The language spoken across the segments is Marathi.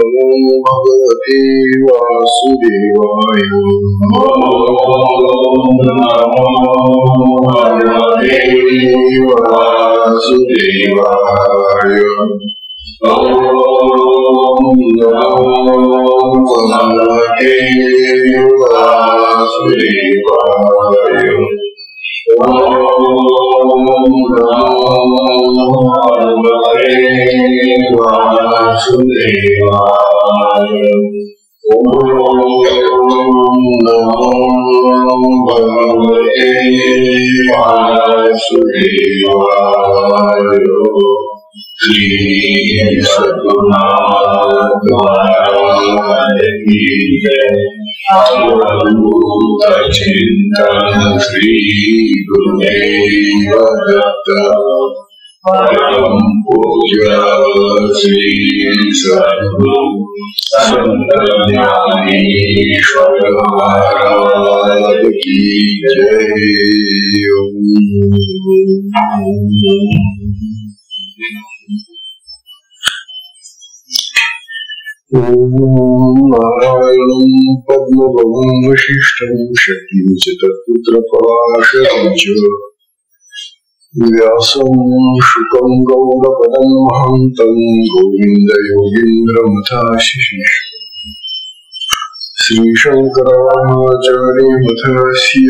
भगवते वासुदेवाय। वासुदेवाय। भगवते वासुदेवाय। वासुदेवाय। भगवते वासुदेवाय। श्री सद्गुरुनाथ महाराज की जय। अवधूत चिंतन श्री गुरुदेव दत्त। परम पूज्य श्री सद्गुरु संत ज्ञानेश्वर महाराज की जय। नारायणं पद्मभवं वसिष्ठं शक्तिं च तत्पुत्रपराशरं च व्यासं शुकं गौडपदं महान्तं गोविन्दयोगीन्द्रमथाशिषं श्रीशङ्कराचार्यमथस्य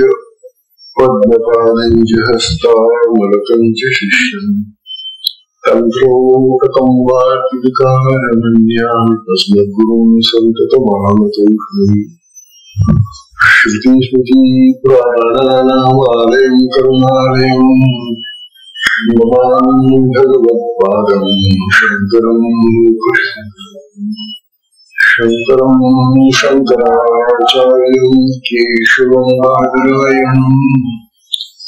पद्मपादं च हस्तामलकं च शिष्यम् तन्त्रोऽकं वार्तिविकारमन्यां तस्मद्गुरुं सन्ततमानतोऽस्मि। श्रुतिस्मृतिपुराणानामालयं करुणालयं नमामि भगवत्पादं शङ्करं लोकशङ्करं शङ्कराचार्यं केशवं बादरायणं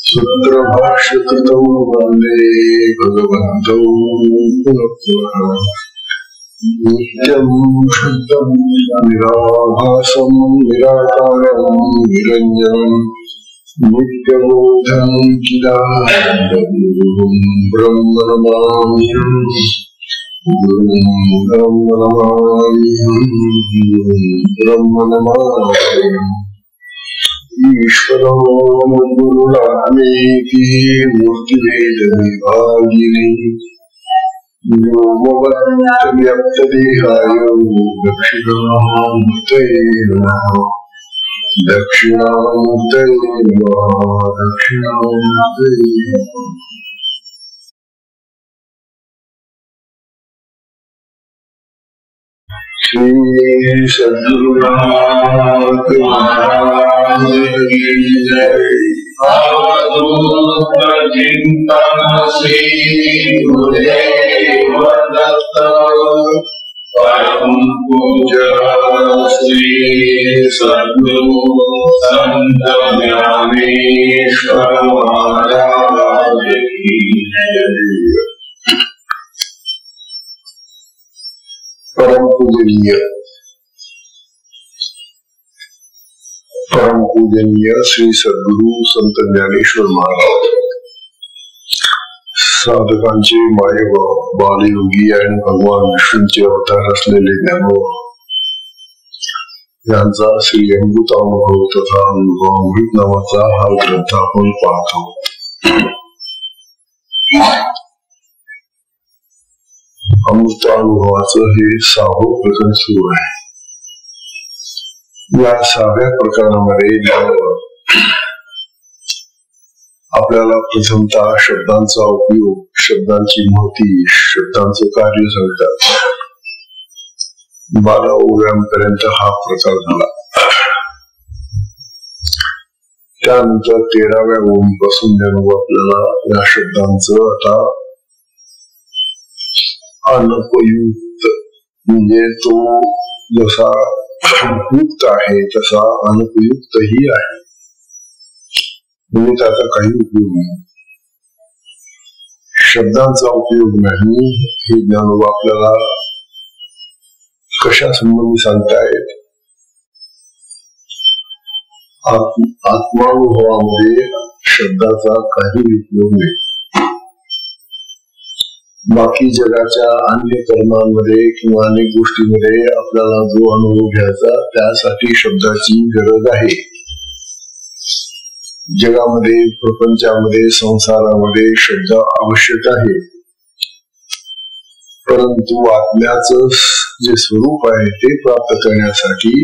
सूत्रभाष्यकृतं वन्दे भगवन्तौ पुनः पुनः। नित्यं शुद्धं निराभासं निराकारं निरञ्जनं नित्यबोधं चिदानन्दं गुरुं ब्रह्म नमाम्यहं। गुरुं ब्रह्म नमाम्यहं। ब्रह्म नमाम्यहम्। ईश्वरो गुरुरात्मेति मूर्तिभेद विभागिनी व्योमवद्व्यक्तदेहाय दक्षिणामूर्तये नमः। दक्षिणामूर्तये नमः। दक्षिणामूर्तये नमः। श्री सद्गुरुनाथ महाराज की जय। अवधूत चिंतन श्री गुरुदेव दत्त। परम पूज्य श्री सद्गुरु संत ज्ञानेश्वर महाराज की जय। परम पूजनीय श्री सद्गुरु संत ज्ञानेश्वर महाराज साधकांचे मायबाप बालयोगी आणि भगवान विष्णूंचे अवतार असलेले ज्ञानोबा यांचा श्री अमृतानुभव तथा अमृत नावाचा हा ग्रंथ आपण पाहतो। अमृतानुभवाचं हे 6वं प्रकरण सुरू आहे। या 6व्या प्रकरणामध्ये आपल्याला प्रथमतः शब्दांचा उपयोग, शब्दांची महती, शब्दांचं कार्य सांगतात। 12 ओव्यांपर्यंत हा प्रकार झाला। त्यानंतर 13व्या ओवीपासून आपल्याला या शब्दांचं आता अनुपयुक्त म्हणजे तो जसा युक्त आहे तसा अनुपयुक्तही आहे, म्हणजे त्याचा काही उपयोग नाही, शब्दांचा उपयोग नाही। हे ज्ञानोबा आपल्याला कशा संबंधी सांगतायत? आत्मानुभवामध्ये शब्दाचा काही उपयोग नाही। बाकी जगाच्या अन्य कर्मांमध्ये किंवा अनेक गोष्टींमध्ये आपल्याला जो अनुभव घ्यायचा त्यासाठी शब्दाची गरज आहे. जगामध्ये, प्रपंचामध्ये, संसारामध्ये शब्द आवश्यक आहे. परंतु आत्म्याचं जे स्वरूप आहे ते प्राप्त करण्यासाठी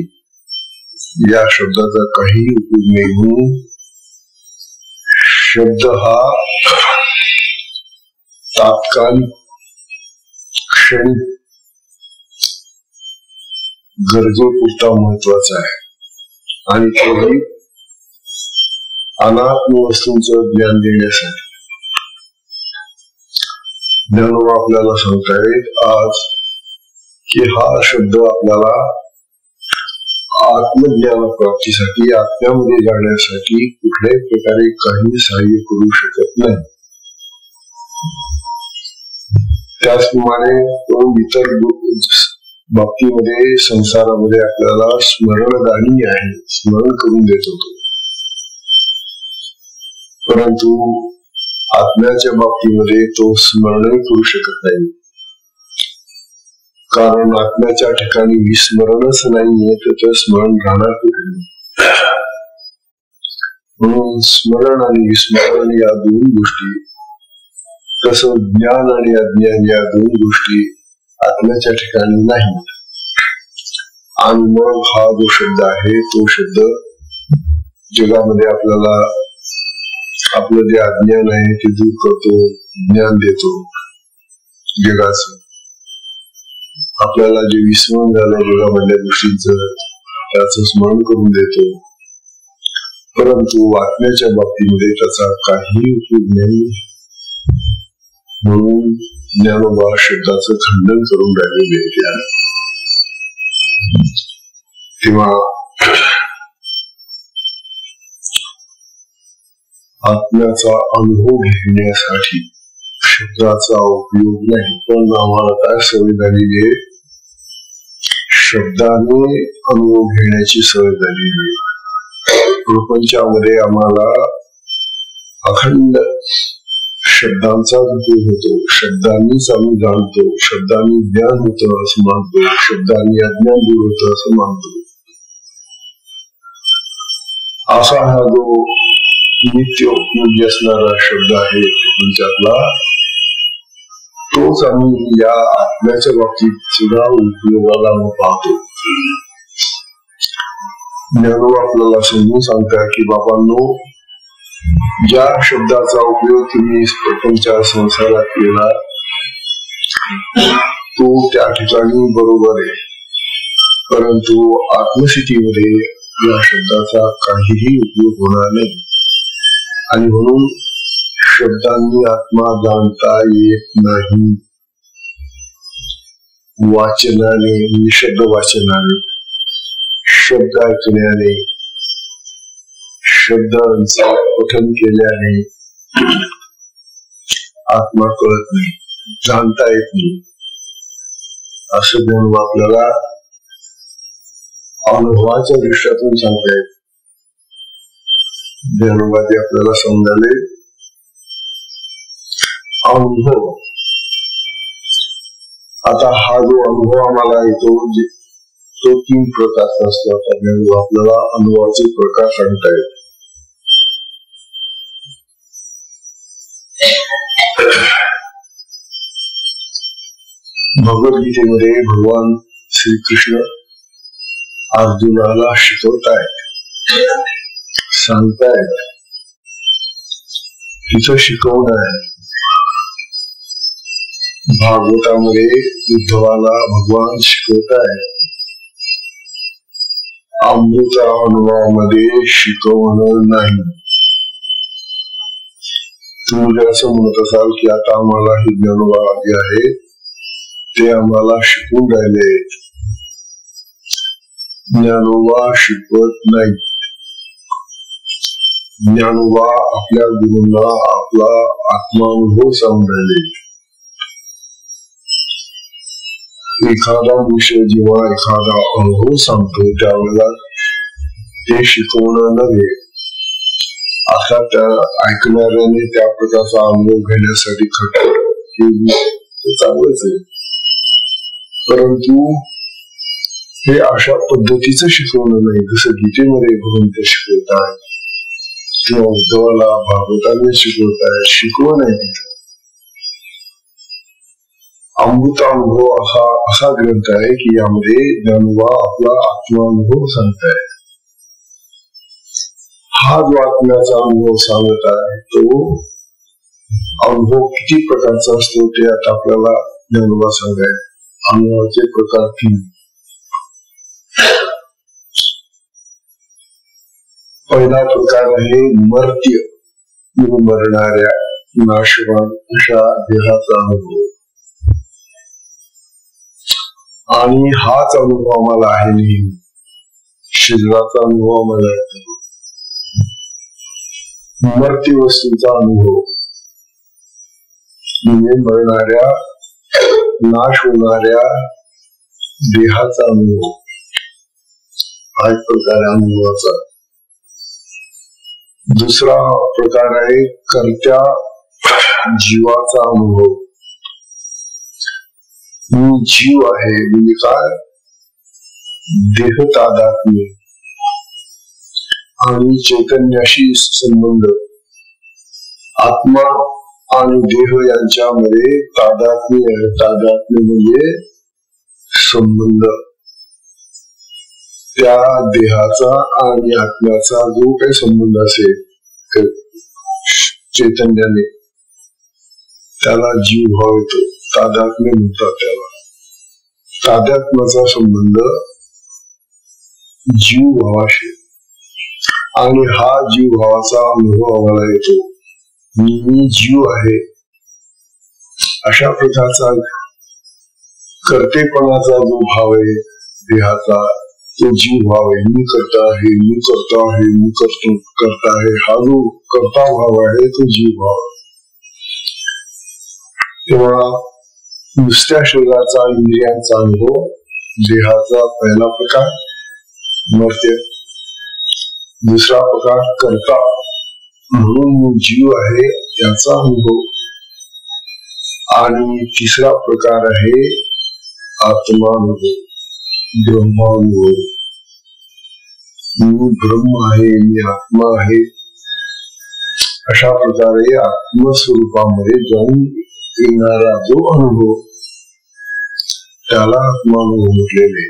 या शब्दाचा काही उपयोग नाही. म्हणून शब्द हा तात्कालिक, क्षणिक, गरजेपुरता महत्वाचा आहे आणि तोही अनात्म वस्तूंचं ज्ञान देण्यासाठी. ज्ञानोबा आपल्याला सांगतायत आज की हा शब्द आपल्याला आत्मज्ञान प्राप्तीसाठी, आत्म्यामध्ये जाण्यासाठी कुठल्याही प्रकारे काही सहाय्य करू शकत नाही. त्याचप्रमाणे तो इतर बाबतीमध्ये, संसारामध्ये आपल्याला स्मरणदानी आहे, स्मरण करून देत होतो. परंतु आत्म्याच्या बाबतीमध्ये तो स्मरणही करू शकत नाही. कारण आत्म्याच्या ठिकाणी विस्मरणच नाहीये, तर स्मरण राहणार कुठे. म्हणून स्मरण आणि विस्मरण या दोन गोष्टी, तसं ज्ञान आणि अज्ञान या दोन गोष्टी आत्म्याच्या ठिकाणी नाहीत. आणि मग हा जो शब्द आहे तो शब्द जगामध्ये आपल्याला आपलं जे अज्ञान आहे ते दूर करतो, ज्ञान देतो जगाचं. आपल्याला जे विस्मरण झालं जगामधल्या गोष्टींचं त्याचं स्मरण करून देतो. परंतु आत्म्याच्या बाबतीमध्ये त्याचा काही उपयोग नाही. म्हणून ज्ञानोबा शब्दाचं खंडन करून राहिलेले आहे. तेव्हा आत्म्याचा अनुभव घेण्यासाठी शब्दाचा उपयोग नाही. पण आम्हाला काय सवय झालेली आहे, शब्दाने अनुभव घेण्याची सवय झालेली आहे. प्रपंचामध्ये आम्हाला अखंड शब्दांचाच उपयोग होतो. शब्दांनीच आम्ही जाणतो, शब्दांनी ज्ञान होतं असं मानतो, शब्दांनी अज्ञान दूर होतं असं मानतो. असा हा जो नित्य उपयोगी असणारा शब्द आहे प्रपंचातला, तोच आम्ही या आत्म्याच्या बाबतीत सुद्धा उपयोगाला पाहतो. ज्ञानोबा आपल्याला समजून सांगतात की बाबांनो, ज्या शब्दाचा उपयोग तुम्ही प्रपंचा संसारात केला तो त्या ठिकाणी बरोबर आहे, परंतु आत्मस्थितीमध्ये या शब्दाचा काहीही उपयोग होणार नाही. आणि म्हणून शब्दांनी आत्मा जाणता येत नाही. वाचनाने, निशब्द वाचनाने, शब्द ऐकण्याने, शब्दांचं पठन केल्याने आत्मा कळत नाही, जाणता येत नाही. असं ज्ञान आपल्याला अनुभवाच्या दृष्टीतून सांगतायत. ज्ञानोबाजी आपल्याला समजाले अनुभव. आता हा जो अनुभव आम्हाला येतो तो 3 प्रकारचा असतो. आपल्याला अनुभवाचे प्रकार सांगतायत. भगवद्गीतेमध्ये भगवान श्रीकृष्ण अर्जुनाला शिकवतायत, सांगतायत. तिचं शिकवणं आहे. भागवतामध्ये उद्धवाला भगवान शिकवतायत. अमृत अनुभवामध्ये शिकवणं नाही. तुम्ही जर असं म्हणत असाल की आता आम्हाला हे ज्ञानोबा जे आहे ते आम्हाला शिकवून राहिले, ज्ञानोबा शिकवत नाही. ज्ञानोबा आपल्या गुरूंना आपला आत्मानुभव सांगून राहिले. एखादा मनुष्य जेव्हा एखादा अनुभव सांगतो त्यावेळेला ते शिकवणं नव्हे, असा त्या ऐकणाऱ्याने त्या प्रकारचा अनुभव घेण्यासाठी खटपट केली तर चांगलंच आहे, परंतु हे अशा पद्धतीचं शिकवणं नाही जसं गीतेमध्ये भगवंत शिकवतात किंवा उद्धवाला भागवताने शिकवतात. शिकवण आहे तिथं. अमृतानुभव असा ग्रंथ आहे की यामध्ये ज्ञानोबा आपला आत्मानुभव सांगताय. हा जो आत्म्याचा अनुभव सांगत आहे तो अनुभव किती प्रकारचा असतो ते आता आपल्याला ज्ञानोबा सांगाय. अनुभवाचे प्रकार 3. पहिला प्रकार आहे मर्त्य, मरणाऱ्या नाशवान अशा देहाचा अनुभव, आणि हाच अनुभव आम्हाला आहे नेहमी. शरीराचा अनुभव आम्हाला येतो. मर्त्य वस्तूचा अनुभव म्हणजे मरणाऱ्या नाश होणाऱ्या देहाचा अनुभव हा एक प्रकार आहे अनुभवाचा. दुसरा प्रकार आहे कर्त्या जीवाचा अनुभव. मी जीव आहे म्हणजे काय, देह तादात्म्य आणि चैतन्याशी संबंध. आत्मा आणि देह यांच्यामध्ये तादात्म्य म्हणजे संबंध. त्या देहाचा आणि आत्म्याचा जो काही संबंध असेल चैतन्याने त्याला जीव भाव येतो. तादात्म्य म्हणतात त्याला. तादात्म्याचा संबंध जीव भावाशी, आणि हा जीव भावाचा अनुभव आम्हाला येतो. मी जीव आहे अशा प्रकारचा कर्तेपणाचा जो भाव आहे देहाचा तो जीव भाव आहे. मी करता आहे, मी करता आहे, मी करता आहे, हा जो कर्ता भाव आहे तो जीव भाव. तेव्हा नुसत्या शरीराचा इंद्रियांचा अनुभव देहाचा पहिला प्रकार मर्त्य. दुसरा प्रकार कर्ता म्हणून मी जीव आहे याचा अनुभव, आणि तिसरा प्रकार आहे आत्मानुभव, ब्रह्मानुभव. मी ब्रह्म आहे, मी आत्मा आहे अशा प्रकारे आत्मस्वरूपामध्ये जाऊन येणारा जो अनुभव त्याला आत्मानुभव म्हटलेले.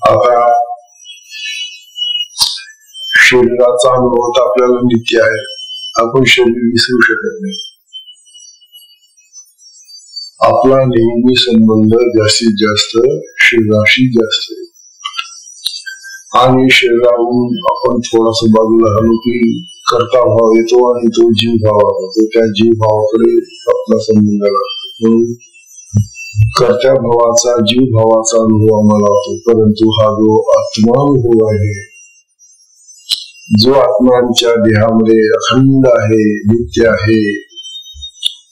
आता शरीराचा अनुभव तर आपल्याला नित्य आहे. आपण शरीर विसरू शकत नाही. आपला नेहमी संबंध जास्तीत जास्त शरीराशी जास्त आहे, आणि शरीराहून आपण थोडासा बाजूला आलो की कर्ता भाव येतो आणि तो जीव भाव होतो. त्या जीव भावाकडे आपला संबंध लागतो. म्हणून कर्त्या भावाचा जीव भावाचा अनुभव आम्हाला होतो. परंतु हा जो आत्मानुभव आहे, जो आत्मांच्या देहामध्ये अखंड आहे, नित्य आहे,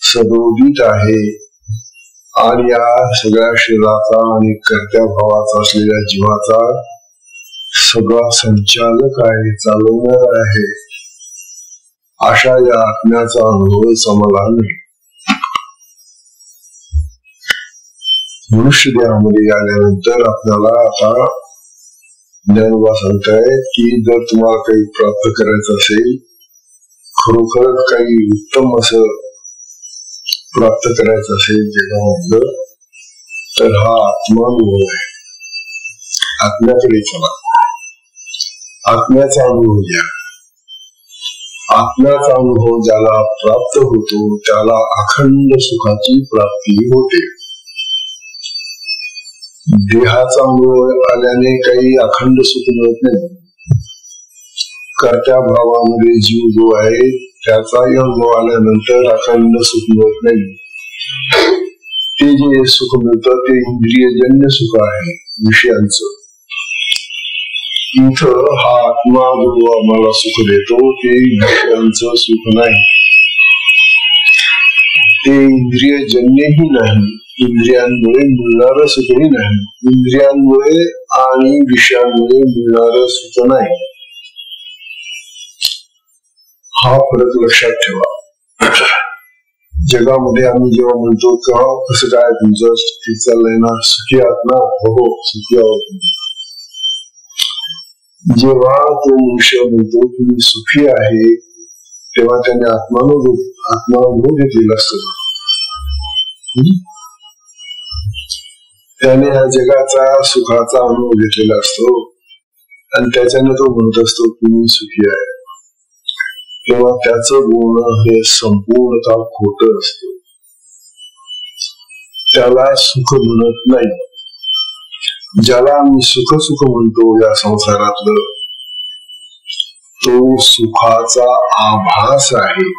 सदोदित आहे, आणि या सगळ्या शरीराचा आणि कर्त्या भावाचा असलेल्या जीवाचा सगळा संचालक आहे, चालवणार आहे, अशा या आत्म्याचा अनुभव आम्हाला नाही. मनुष्य देहामध्ये आल्यानंतर आपल्याला आता ज्ञानोबा सांगताय की जर तुम्हाला काही प्राप्त करायचं असेल, खरोखरच काही उत्तम असं प्राप्त करायचं असेल जगामधलं, तर हा आत्मानुभव आहे. आत्म्याकडे चला, आत्म्याचा अनुभव घ्या. आत्म्याचा अनुभव ज्याला प्राप्त होतो त्याला अखंड सुखाची प्राप्ती होते. देहाचा अनुभव आल्याने काही अखंड सुख मिळत नाही. कर्त्या भावामध्ये जीव जो आहे त्याचाही अनुभव आल्यानंतर अखंड सुख मिळत नाही. ते जे सुख मिळतं ते इंद्रियजन्य सुख आहे, विषयांचं. इथं हा आत्मा जो आम्हाला सुख देतो ते विषयांचं सुख नाही, ते इंद्रियजन्यही नाही, इंद्रियांमुळे मिळणारं सुखही नाही. इंद्रियांमुळे आणि विषयांमुळे मिळणारं सुख नाही. हा फरक लक्षात ठेवा. जगामध्ये आम्ही जेव्हा म्हणतो तेव्हा कसं काय तुमचं ठीक चाललंय ना, सुखी आहात ना? हो सुखी आहोत. जेव्हा तो मनुष्य म्हणतो की मी सुखी आहे, तेव्हा त्याने आत्मानुभव घेतलेला असतो. त्याने ह्या जगाचा सुखाचा अनुभव घेतलेला असतो आणि त्याच्याने तो म्हणत असतो की मी सुखी आहे. तेव्हा त्याचं बोलणं हे संपूर्णतः खोटं असतं. त्याला सुख म्हणत नाही. ज्याला आम्ही सुख म्हणतो या संसारातलं, तो सुखाचा आभास आहे,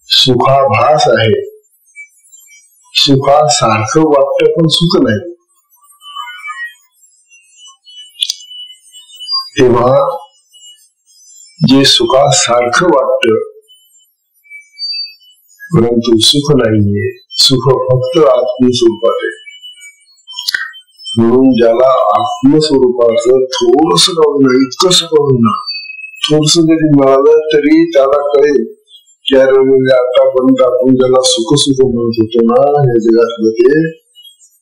सुखाभास आहे. सुखासारखं वाटतं पण सुख नाही. तेव्हा जे सुखासारखं वाटतं परंतु सुख नाहीये, सुख फक्त आत्मस्वरूपात आहे. म्हणून ज्याला आत्मस्वरूपाचं थोडस कळून, इतकंच कळून, थोडस जरी मिळालं तरी त्याला कळेल की अरे आतापर्यंत आपण ज्याला सुख म्हणत होतो ना या जगातलं,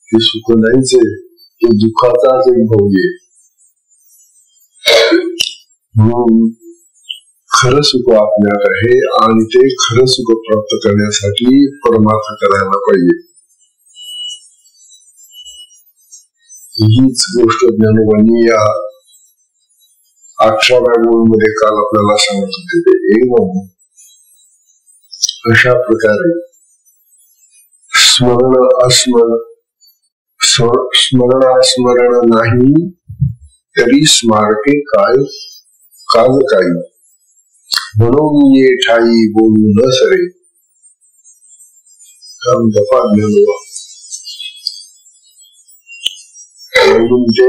ते सुख नाहीच आहे, ते दुःखाचाच एक भाव आहे. म्हणून खरं सुख आपल्यात आहे आणि ते खरं सुख प्राप्त करण्यासाठी परमार्थ करायला पाहिजे. हीच गोष्ट ज्ञानोबांनी या 18व्या ओळीमध्ये काल आपल्याला सांगत होते. ते एवं अशा प्रकारे स्मरण नाही तरी स्मारके काय काज काही, म्हणून ये ठाई बोलू न सरे. काम जपा ज्ञानोबा म्हणून ते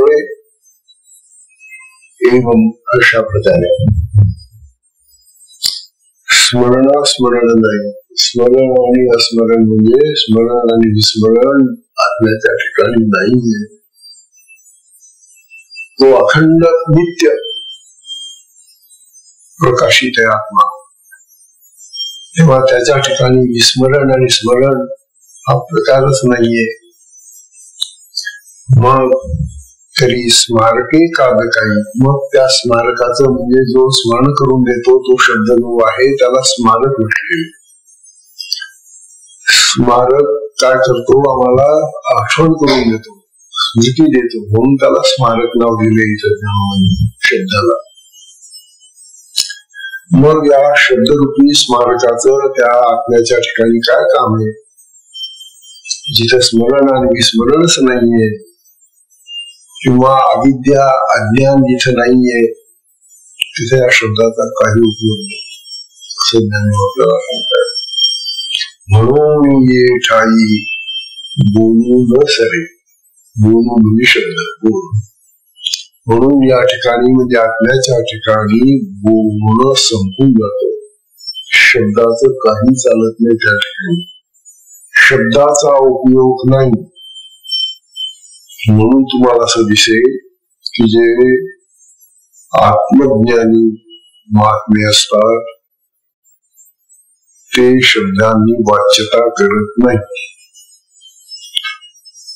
एवं अशा प्रकारे स्मरण नाही. स्मरण आणि अस्मरण म्हणजे स्मरण आणि विस्मरण आत्म्याच्या ठिकाणी नाहीये. तो अखंड नित्य प्रकाशित आहे आत्मा. तेव्हा त्याच्या ठिकाणी विस्मरण आणि स्मरण हा प्रकारच नाहीये. मग तरी स्मारके काद काही, मग त्या स्मारकाचं म्हणजे जो स्मरण करून देतो तो शब्द जो आहे त्याला स्मारक म्हटले. स्मारक काय करतो, आम्हाला आठवण करून देतो, स्मृती देतो, म्हणून त्याला स्मारक नाव दिले शब्दाला. मग या शब्दरूपी स्मारकाचं त्या आत्म्याच्या ठिकाणी काय काम आहे? जिथे स्मरण आणि विस्मरणच नाहीये किंवा अविद्या अज्ञान जिथे नाहीये तिथे या शब्दाचा काही उपयोग नाही असं ज्ञानोबा आपल्याला सांगतात. म्हणून ये ठाई बोलू न सरे, बोलू म्हणजे शब्द बोल. म्हणून या ठिकाणी म्हणजे आत्म्याच्या ठिकाणी बोलणं संपून जातं. शब्दाचं काही चालत नाही त्या ठिकाणी, शब्दाचा उपयोग नाही. म्हणून तुम्हाला असं दिसेल की जे आत्मज्ञानी महात्मे असतात ते शब्दांनी वाच्यता करत नाही,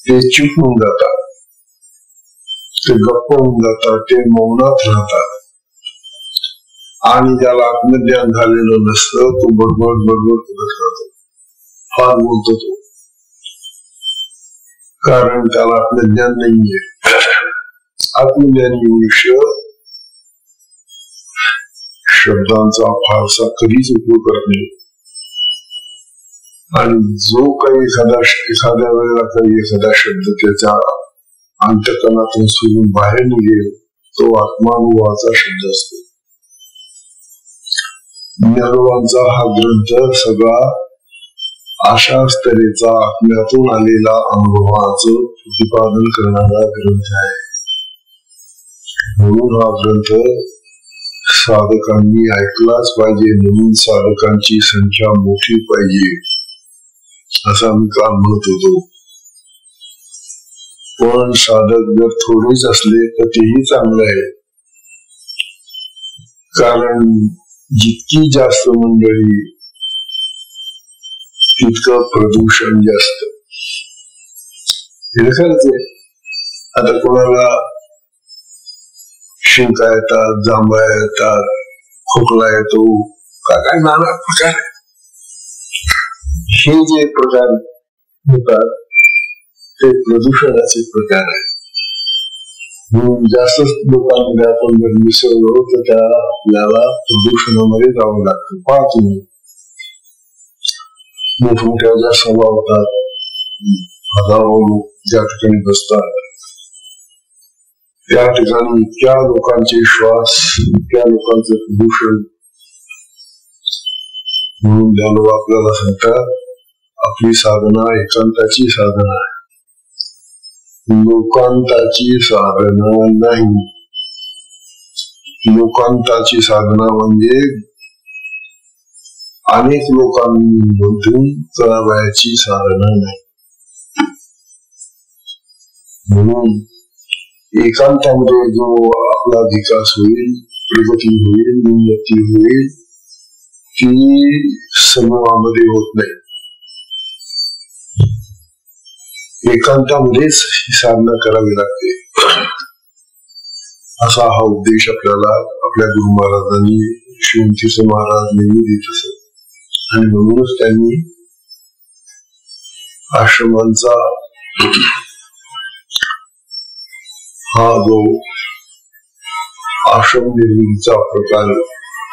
ते चूप होऊन जातात, ते गप्प होऊन जातात, ते मौनात राहतात. आणि ज्याला आत्मज्ञान झालेलं नसतं तो बडबड करत राहतो, फार बोलतो तो, कारण त्याला आत्मज्ञान नाहीये. आत्मज्ञानी मनुष्य शब्दांचा फारसा कधीच उपयोग करत नाही. आणि जो काही एखाद्या वेळेला काही एखादा शब्द त्याच्या अंतःकरणातून सोडून बाहेर निघेल तो आत्मानुभवाचा शब्द असतो. ज्ञानोबांचा हा ग्रंथ सगळा अशा स्तरेचा आत्म्यातून आलेला अनुभवाचं प्रतिपादन करणारा ग्रंथ आहे. म्हणून हा ग्रंथ साधकांनी ऐकलाच पाहिजे. म्हणून साधकांची संख्या मोठी पाहिजे असं आम्ही काल म्हणत होतो. पण साधक जर थोडेच असले तर तेही चांगलं आहे, कारण जितकी जास्त मंडळी तितकं प्रदूषण जास्त. हे खरंच आहे. आता कोणाला शिंका येतात, जांभळ्या येतात, खोकला येतो, काय नाना प्रकार आहे. हे जे प्रकार होतात ते प्रदूषणाचे प्रकार आहेत. म्हणून जास्त लोकांमध्ये आपण जर मिसळलो तर त्या आपल्याला प्रदूषणामध्ये जावं लागतं. पहा तुम्ही, मोठमोठ्या ज्या सभा होतात, हजारो लोक ज्या ठिकाणी बसतात, त्या ठिकाणी इतक्या लोकांचे श्वास, इतक्या लोकांचं प्रदूषण. म्हणून ज्या लोक आपल्याला सांगतात आपली साधना एकांताची साधना आहे, लोकांताची साधना नाही. लोकांताची साधना म्हणजे अनेक लोकांमधून करावयाची साधना नाही. म्हणून एकांतामध्ये जो आपला विकास होईल, प्रगती होईल, उन्नती होईल, ती समूहामध्ये होत नाही. एकांतामध्येच ही साधना करावी लागते. असा हा उपदेश आपल्याला आपल्या गुरु महाराजांनी, श्रीमतीचे महाराज नेहमी देत असत. आणि म्हणूनच त्यांनी आश्रमांचा हा जो आश्रम निर्मितीचा प्रकार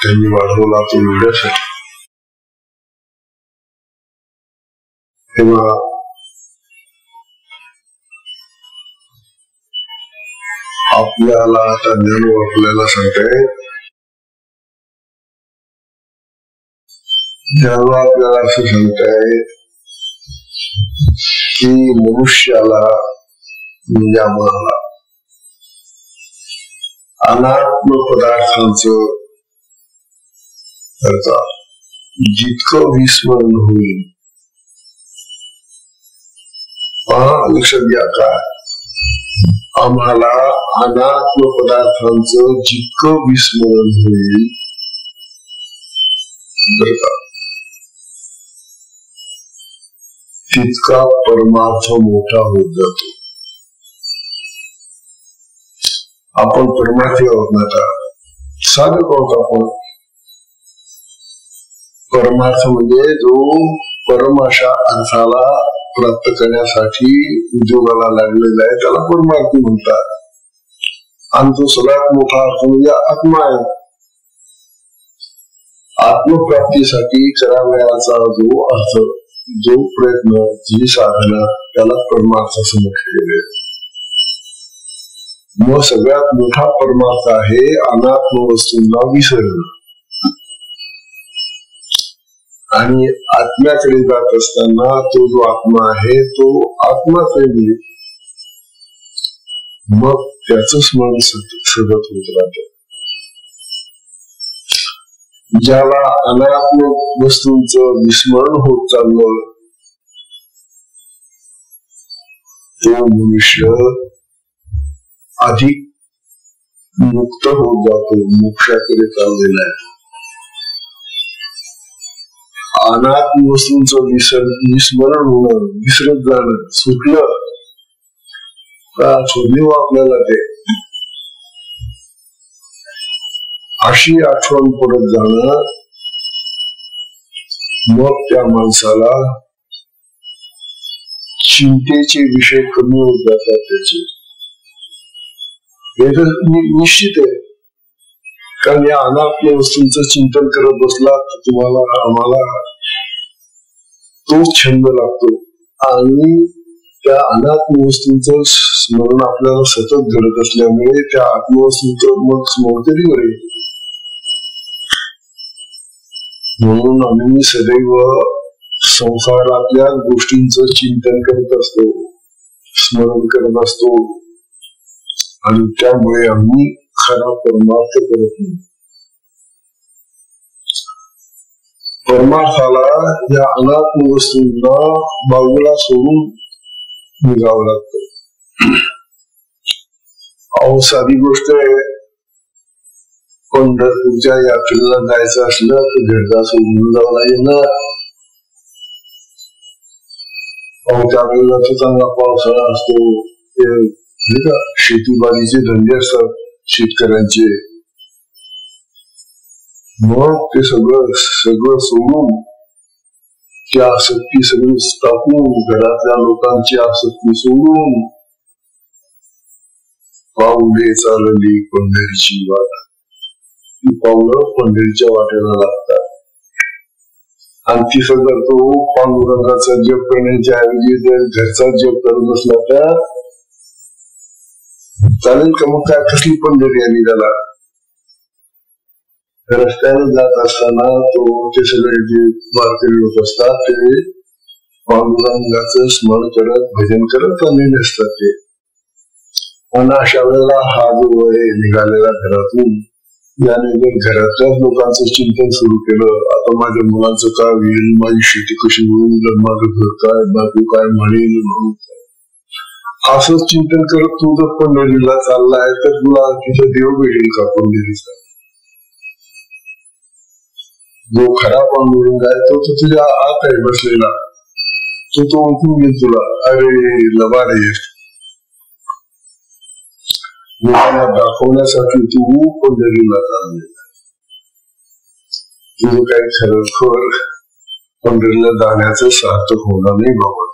त्यांनी वाढवला तो एवढ्यासाठी. तेव्हा आपल्याला आता ज्ञान आपल्याला सांगताय, ज्ञान आपल्याला असं सांगताय की मनुष्याला म्हणजे आम्हाला अनात्म पदार्थांचं जितकं विस्मरण होईल, लक्षात घ्या, काय आम्हाला अनात्म पदार्थांचं जितकं विस्मरण होईल तितका परमार्थ मोठा होत जातो. आपण परमार्थी आहोत ना, आता साधक आहोत आपण. परमार्थ म्हणजे जो परम अशा अर्थाला प्राप्त करण्यासाठी उद्योगाला लागलेला आहे त्याला परमार्थी म्हणतात. आणि तो सगळ्यात मोठा अर्थ म्हणजे आत्मा आहे. आत्मप्राप्तीसाठी करावयाचा जो अर्थ, जो प्रयत्न, जी साधना, त्याला परमार्थ असं म्हटले गेले. मग सगळ्यात मोठा परमार्थ आहे अनात्म वस्तूंना विसरणं. आणि आत्म्याकडे जात असताना तो जो आत्मा आहे तो आत्माप्रेमी, मग त्याचं स्मरण सतत होत राहत. ज्याला अनात्म वस्तूंचं विस्मरण होत चाललं तो मनुष्य अधिक मुक्त होत जातो, मोक्षाकडे चाललेला आहे. अनात्म वस्तूंचं विस्मरण होणं, विसरत जाणं, सुटलं का शोधेव आपल्याला ते, अशी आठवण पडत जाणं, मग त्या माणसाला चिंतेचे विषय कमी होत जातात. त्याचे हे तर निश्चित आहे. कारण या अनात्म वस्तूंचं चिंतन करत बसला तर तुम्हाला, आम्हाला तोच छंद लागतो. आणि त्या अनात्म वस्तूंचं स्मरण आपल्याला सतत घडत असल्यामुळे त्या आत्मवस्तूंचं मग स्मरण कधी होईल. म्हणून आम्ही सदैव संसारातल्या गोष्टींचं चिंतन करत असतो, स्मरण करत असतो. आणि त्यामुळे आम्ही खरा परमार्थ करत नाही. परमार्थाला या अनात्म वस्तूंना बाजूला सोडून निघावं लागतं. अहो साधी गोष्ट आहे, पंढरपूरच्या यात्रेला जायचं असलं तर घरचा सोडून जावं लागेल ना. त्यावेळेला तो चांगला पावसाळा असतो, का शेतीबाडीचे धंदे असतात शेतकऱ्यांचे. मग ते सगळं सोडून ती आसक्ती सगळी टाकून, घरातल्या लोकांची आसक्ती सोडून पाऊले चालली पंढरीची वाट. ती पावलं पंढरीच्या वाटेला लागतात. आणि ती सगळं तो पांडुरंगाचा जप करण्याच्या ऐवजी जर घरचा जप करत बसला तर चालेल का? मग काय कसली पंढरी आली त्याला? रस्त्याने जात असताना ते सगळे जे वारकरी लोक असतात ते पांडुरंगाचं स्मरण करत, भजन करत आलेले असतात ते. आणि अशा वेळेला हा जो निघालेला घरातून, याने जर घरातल्याच लोकांचं चिंतन सुरू केलं, आता माझ्या मुलांचं काय होईल, माझी शेती कशी होईल, माझं घर काय, बाजू काय म्हणेल, असंच चिंतन करत तू जर पंढरीला चाललाय तर तुला तिथं देव भेटेल का पंढरीचा? जो खरा पांडुरंग आहे तो तुझ्या आत आहे बसलेला, तो ओळखून घेईल तुला. अरे लबाडे, लोकांना दाखवण्यासाठी तू पंढरीला चाललेला, तुझं काही खरोखर पंढरीला जाण्याचं सार्थक होणार नाही बाबा.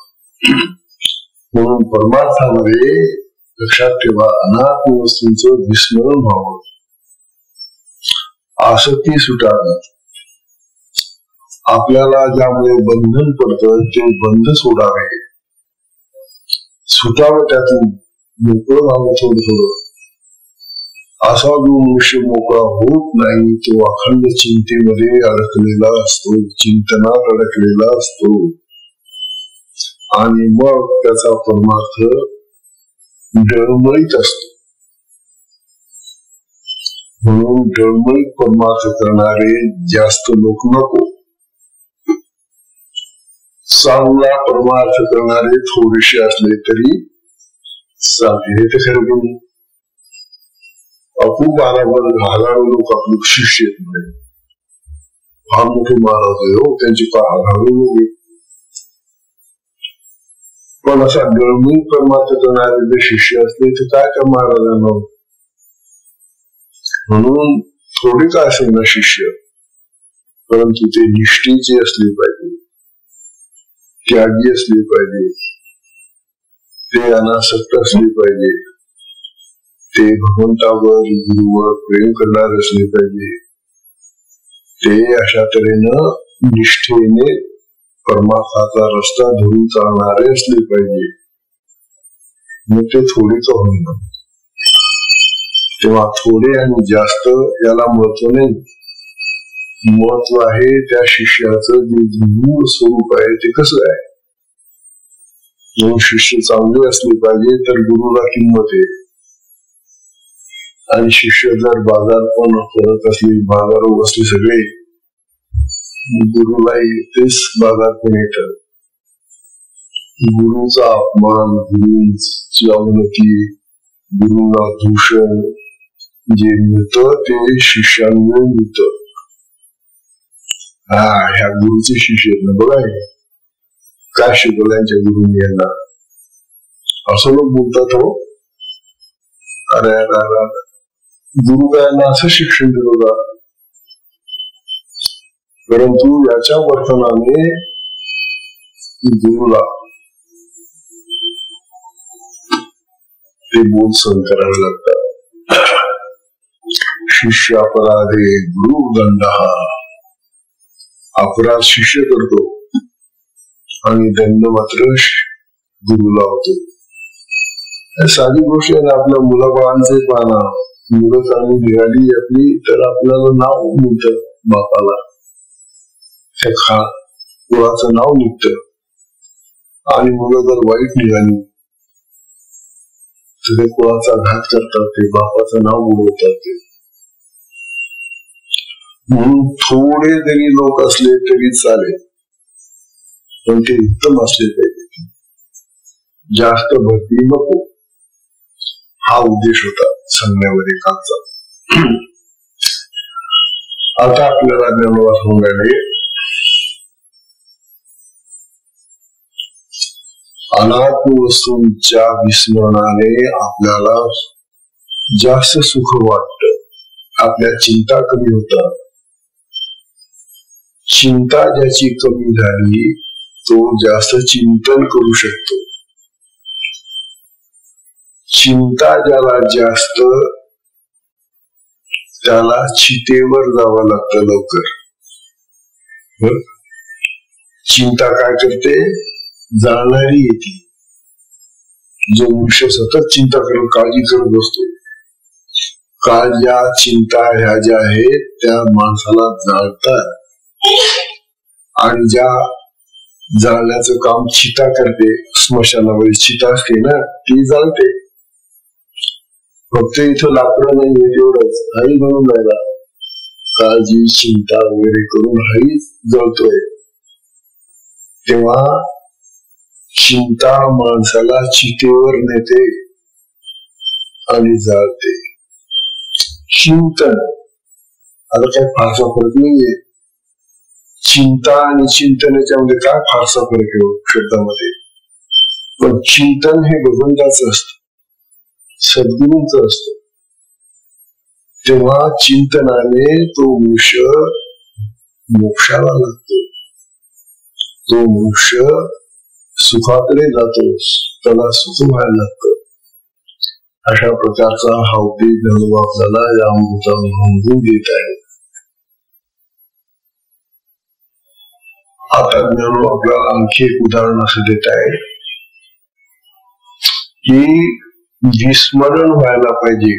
म्हणून परमार्थामध्ये लक्षात ठेवा, अनात्म वस्तूंचं विस्मरण व्हावं, आसक्ती सुटावी. आपल्याला ज्यामुळे बंधन पडतं ते बंध सोडावे, सुटावं, त्यातून मोकळं व्हावं थोडं. असा जो मनुष्य मोकळा होत नाही तो अखंड चिंतेमध्ये अडकलेला असतो, चिंतनात अडकलेला असतो. आणि मग त्याचा परमार्थ डळमळीत असतो. म्हणून डळमळीत परमार्थ करणारे जास्त लोक नको, चांगला परमार्थ करणारे थोडेसे असले तरी चालते. हे तर खरं बोलू, खूप हजारो लोक आपले शिष्य आहेत, फार मोठे महाराज आहे, त्यांची हजारो लोक आहेत. पण असा डळमळीत परमार्थ करणारे जे शिष्य असले तर काय त्या महाराजांना? म्हणून थोडे काय असेल ना शिष्य, परंतु ते निष्ठेचे असले पाहिजे, त्यागी असले पाहिजे, ते अनासक्त असले पाहिजे, ते भगवंतावर गुरुवर प्रेम करणारे असले पाहिजे, ते अशा तऱ्हेनं निष्ठेने परमार्थाचा रस्ता धरून चालणारे असले पाहिजे. मग ते थोडे का होईना. तेव्हा थोडे आणि जास्त याला महत्व नाही. महत्व आहे त्या शिष्याचं जे मूळ स्वरूप आहे ते कसं आहे. दोन शिष्य चांगले असले पाहिजे तर गुरुला किंमत आहे. आणि शिष्य जर बाजार पण करत असले, बाजारावर बसले सगळे, गुरुलाही तेच बाजार पण येतात. गुरुचा अपमान, गुरुची अवनती, गुरुला दूषण जे मिळतं ते शिष्यांमुळे मिळतं. ह्या गुरुचे शिष्य आहेत ना, बघा काय शिकवलं यांच्या गुरुनी यांना, असं लोक बोलतात. हो अरे गुरु यांना असं शिक्षण दिलं होतं, परंतु याच्या वर्तनाने गुरुला ते बोध सहन करावे लागतात. शिष्य अपराधे गुरु दंड, अपराध शिष्य करतो आणि दंड मात्र गुरुला होतो. साधी गोष्ट आहे. आपल्या मुलाबाळांचे पाहणं, मुलं चांगली निघाली आपली तर आपल्याला नाव मिळतं, बापाला त्या कुळाचं नाव निघतं. आणि मुलं जर वाईट निघाली तर ते कुळाचा घात करतात, ते बापाचं नाव उडवतात. ते म्हणून थोडे जरी लोक असले तरी चालेल, पण ते उत्तम असले पाहिजे, जास्त भरती नको. हा उद्देश होता सांगण्यावर एकाचा. आता आपल्याला ज्ञानवास होऊन राहिले. अनात्म वस्तूंच्या विस्मरणाने आपल्याला जास्त सुख वाटत, आपल्या चिंता कमी होतात. चिंता ज्याची कमी झाली तो जास्त चिंतन करू शकतो. चिंता ज्याला जास्त त्याला चितेवर जावं लागतं लवकर. चिंता काय करते? जाणारी येते. जो मनुष्य सतत चिंता करत काळजी करत बसतो, काळज्या चिंता ह्या ज्या आहेत त्या माणसाला जाळतात, आणि ज्या जाळण्याचं काम चिता करते, स्मशानामध्ये चिता असते ना, ती जाळते. फक्त इथं लाकडं नाहीये तेवढंच, हरी म्हणून राहिला. काळजी चिंता वगैरे करून हरी जळतोय. तेव्हा चिंता माणसाला चितेवर नेते आणि जाळते. चिंतन, आता काय फारसा फरक नाहीये. चिंता आणि चिंतन याच्यामध्ये काय फारसा फरक आहे शब्दामध्ये? पण चिंतन हे भगवंताचं असतं, सद्गुरूंचं असतं. तेव्हा चिंतनाने तो मनुष्य मोक्षाला लागतो, तो मनुष्य सुखाकडे जातो, त्याला सुख व्हायला लागतं. अशा प्रकारचा हा उपदेश ज्ञानोबा आपल्याला या अमृतानुभव देत आहे. आता ज्ञानोबा आपल्याला आणखी एक उदाहरण असं देत आहे की विस्मरण व्हायला पाहिजे.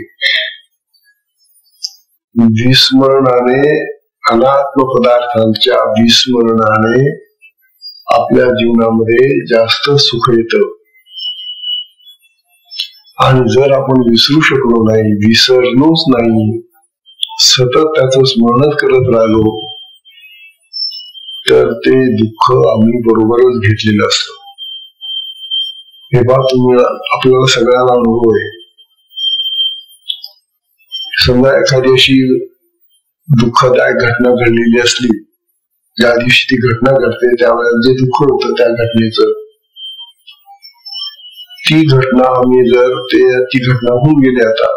विस्मरणाने, अनात्म पदार्थांच्या विस्मरणाने आपल्या जीवनामध्ये जास्त सुख येतं. आणि जर आपण विसरू शकलो नाही, विसरलोच नाही, सतत त्याचं स्मरण करत राहिलो, तर ते दुःख आम्ही बरोबरच घेतलेलं असतं. हे बात तुम्ही आपल्याला सगळ्यांना अनुभव आहे. समजा एखादी अशी दुःखदायक घटना घडलेली असली, ज्या दिवशी ती घटना घडते त्यावेळेला जे दुःख होतं त्या घटनेचं, ती घटना आम्ही जर ती घटना होऊन गेली आता,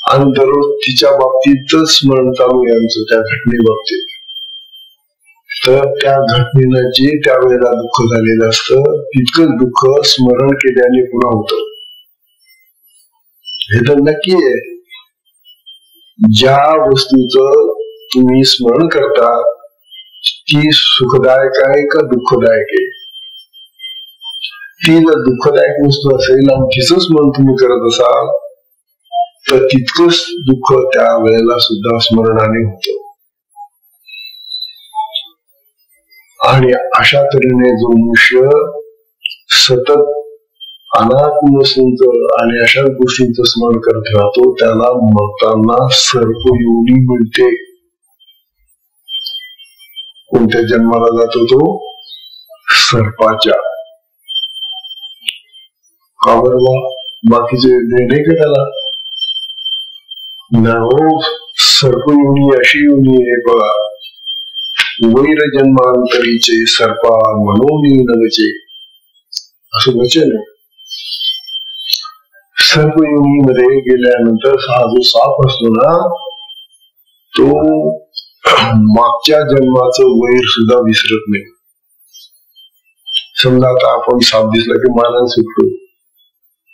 आणि दररोज तिच्या बाबतीतच स्मरण चालू आहे आमचं त्या घटनेबाबतीत, तर त्या घटनेनं जे त्यावेळेला दुःख झालेलं असतं तितकंच दुःख स्मरण केल्याने पुन्हा होतं. हे तर नक्की आहे. ज्या वस्तूचं तुम्ही स्मरण करता ती सुखदायक आहे का दुःखदायक आहे? ती जर दुःखदायक वस्तू असेल आणि तिचं स्मरण तुम्ही करत असाल तर तितकंच दुःख त्या वेळेला सुद्धा स्मरणाने होतं. आणि अशा तऱ्हेने जो मनुष्य सतत अनात्म वस्तूंचं आणि अशा गोष्टींचं स्मरण करत राहतो त्याला मरताना सर्पयोनी मिळते. कोणत्या जन्माला जातो तो? सर्पाच्या. का बरं? बाकीचे नाही का त्याला? नाही, सर्पयोनी अशी योनी आहे बघा. वैर जन्मांतरीचे सर्पा मनोनी नगचे, असं वचन आहे. सर्पयोनीमध्ये गेल्यानंतर हा जो साप असतो ना, तो मागच्या जन्माचं वैर सुद्धा विसरत नाही. समजा आता आपण साप दिसला की मानाने सुटतो,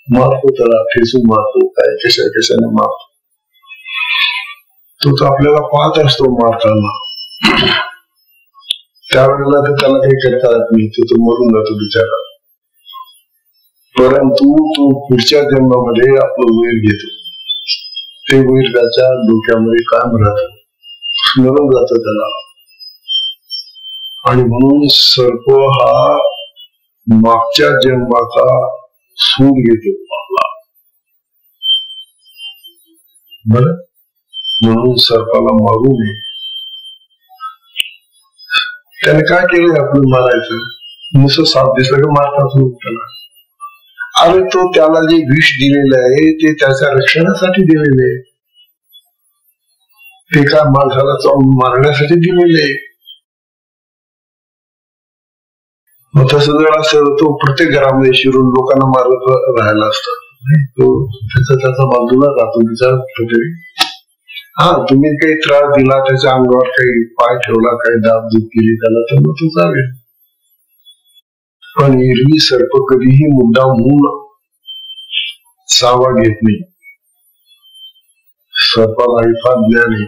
मारतो, त्याला ठेचून मारतो, काय कशाने मारतो. तो आपल्याला पाहत असतो मारताना, त्यावेळेला तर त्याला काही करता येत नाही, तो मरून जातो बिचारा. परंतु तो पुढच्या जन्मामध्ये आपलं वैर घेतो. ते वैर त्याच्या डोक्यामध्ये कायम राहतं, स्मरण जातं त्याला. आणि म्हणून सर्प हा मागच्या जन्माचा सूड घेतो आपला. बरं, म्हणून सर्पाला मारू नये. त्याने काय केलं? आपलं मारायचं. नुसतं साप दिसलं की मारतात त्याला. अरे तो त्याला जे विष दिलेलं आहे ते त्याच्या रक्षणासाठी दिलेले आहे, ते काय माणसाला चावून मारण्यासाठी दिलेले आहे. मग तसं जर असं तो प्रत्येक घरामध्ये शिरून लोकांना मारत राहायला असतात, तो त्याचा बाजूला राहतो विचार कुठेतरी. हा, तुम्ही काही त्रास दिला, त्याच्या अंगावर काही पाय ठेवला, काही दाबदूब केली त्याला, तर मग तो जावेल. पण एरवी सर्प कधीही मुद्दाम होऊन चावा घेत नाही. सर्पाला फार ज्ञान आहे.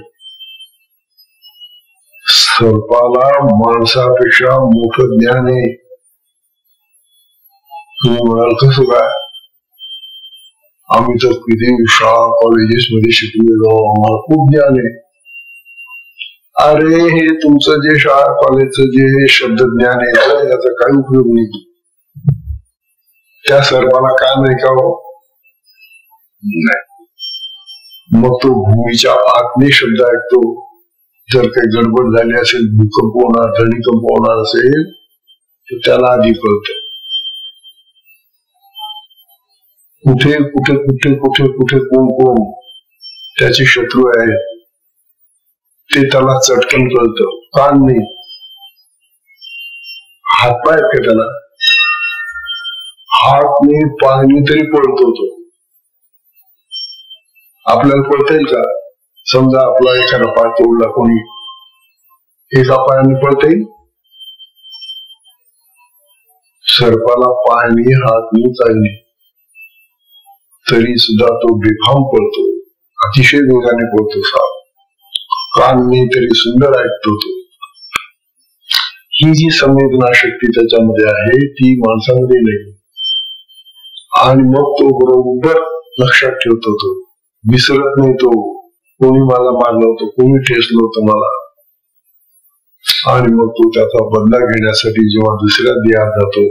सर्पाला माणसापेक्षा मोठं ज्ञान आहे. तुम्ही म्हणाल कसं काय? आम्ही तर किती शाळा कॉलेजेस मध्ये शिकलेलो, आम्हाला खूप ज्ञान आहे. अरे, हे तुमचं जे शाळा कॉलेजचं जे शब्द ज्ञान आहे याचा काही उपयोग नाही. त्या सर्पाला का नाही का हो? नाही. मग तो भूमीच्या आत्मे शब्द ऐकतो. जर काही गडबड झाली असेल, भूकंप होणार, धनिकंप होणार असेल, तर त्याला आधी कळतं. कुठे कुठे कुठे कुठे कुठे कोण कोण त्याचे शत्रू आहे ते त्याला चटकन कळतं. कान नाही, हातपाय आहेत का त्याला? हात नाही, पाणी तरी पळतो तो. आपल्याला पळता येईल का? समजा आपला एखादा पाय तोडला कोणी, एका पायाने पळता येईल? सर्पाला पायाने हात नाही चालली तरी सुद्धा तो बेफाम पळतो, अतिशय वेगाने पळतो साप. कान नाही तरी सुंदर ऐकतो तो. ही जी संवेदना शक्ती त्याच्यामध्ये आहे ती माणसामध्ये नाही. आणि मग तो बरोबर लक्षात ठेवतो, तो विसरत नाही. तो कोणी मला मारलं होतं, कोणी ठेचलं होतं मला. आणि मग तो त्याचा बदला घेण्यासाठी जेव्हा दुसऱ्या देहात जातो,